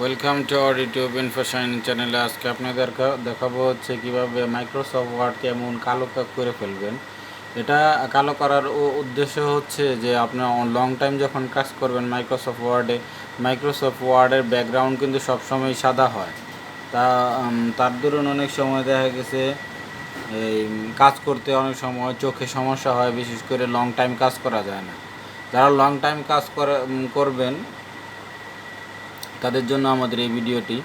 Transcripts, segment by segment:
Welcome to our YouTube ইনফোশাইন চ্যানেলে আজকে আপনাদের দেখাবো হচ্ছে কীভাবে মাইক্রোসফট ওয়ার্ডকে এমন কালো করে ফেলবেন। এটা কালো করার উদ্দেশ্য হচ্ছে যে আপনার লং টাইম যখন কাজ করবেন মাইক্রোসফট ওয়ার্ডের ব্যাকগ্রাউন্ড কিন্তু সবসময় সাদা হয়। তার দরুন অনেক সময় দেখা গেছে এই কাজ করতে অনেক সময় চোখে সমস্যা হয়, বিশেষ করে লং টাইম কাজ করা যায় না। যারা লং টাইম কাজ করবেন তাদের জন্য আমাদের এই ভিডিওটি।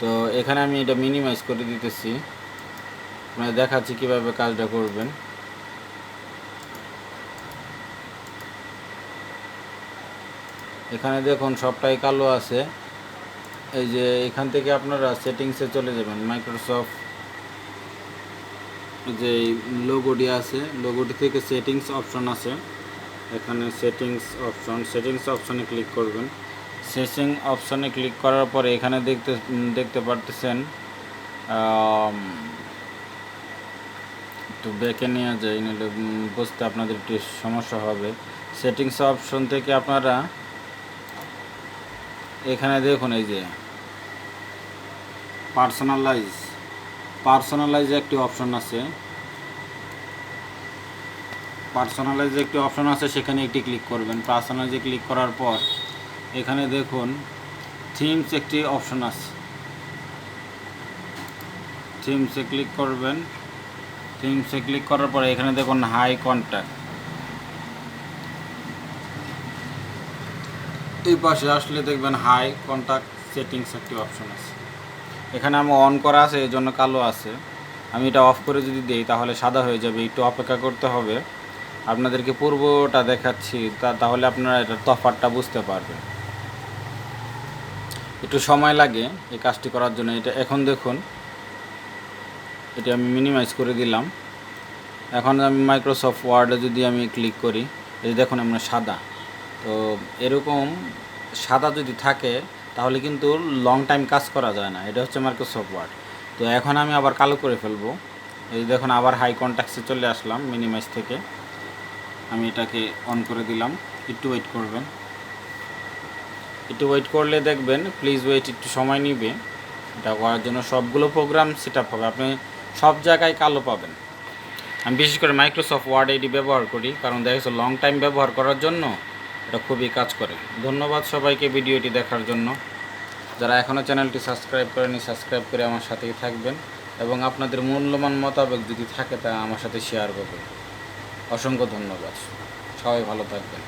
তো এখানে আমি এটা মিনিমাইজ করে দিতেছি, মানে দেখাচ্ছি কিভাবে কাজটা করবেন। এখানে দেখুন সবটাই কালো আছে। এই যে এখান থেকে আপনারা সেটিংসে চলে যাবেন। মাইক্রোসফট যে লোগোটি আছে, লোগোটি থেকে সেটিংস অপশন আছে, এখানে সেটিংস অপশনে ক্লিক করবেন। সেটিং অপশনে ক্লিক করার পরে এখানে দেখতে পারতেছেন একটু ব্যাকে নিয়ে যাই, নাহলে বুঝতে আপনাদের একটু সমস্যা হবে। সেটিংস অপশন থেকে আপনারা এখানে দেখুন এই যে পার্সোনালাইজ একটি অপশন আছে। সেখানে একটি ক্লিক করবেন। পার্সোনালাইজে ক্লিক করার পর এখানে দেখুন থিমস একটি অপশন আছে, থিমসে ক্লিক করবেন। থিমসে ক্লিক করার পরে এখানে দেখুন হাই কন্ট্যাক্ট, এই পাশে আসলে দেখবেন হাই কন্ট্যাক্ট সেটিংস একটি অপশন আছে। এখানে আমার অন করা আছে, এই জন্য কালো আছে। আমি এটা অফ করে যদি দিই তাহলে সাদা হয়ে যাবে। একটু অপেক্ষা করতে হবে। আপনাদেরকে পূর্বটা দেখাচ্ছি, তাহলে আপনারা এটার তফাৎটা বুঝতে পারবেন। একটু সময় লাগে এই কাজটি করার জন্য। এটা এখন দেখুন, এটা আমি মিনিমাইজ করে দিলাম। এখন আমি মাইক্রোসফট ওয়ার্ডে যদি আমি ক্লিক করি, এই দেখুন আমরা সাদা। তো এরকম সাদা যদি থাকে তাহলে কিন্তু লং টাইম কাজ করা যায় না। এটা হচ্ছে মাইক্রোসফট ওয়ার্ড। তো এখন আমি আবার কালো করে ফেলবো। এই দেখুন আবার হাই কন্ট্যাক্টসে চলে আসলাম মিনিমাইজ থেকে। আমি এটাকে অন করে দিলাম। একটু ওয়েট করবেন। একটু ওয়েট করলে দেখবেন, প্লিজ ওয়েট, একটু সময় নিবে এটা করার জন্য। সবগুলো প্রোগ্রাম সেট আপ হবে, আপনি সব জায়গায় কালো পাবেন। আমি বিশেষ করে মাইক্রোসফট ওয়ার্ড এটি ব্যবহার করি, কারণ দেখা যাচ্ছে লং টাইম ব্যবহার করার জন্য এটা খুবই কাজ করে। ধন্যবাদ সবাইকে ভিডিওটি দেখার জন্য। যারা এখনও চ্যানেলটি সাবস্ক্রাইব করেনি, সাবস্ক্রাইব করে আমার সাথেই থাকবেন এবং আপনাদের মূল্যবান মতামত যদি থাকে তা আমার সাথে শেয়ার করবেন। অসংখ্য ধন্যবাদ, সবাই ভালো থাকবেন।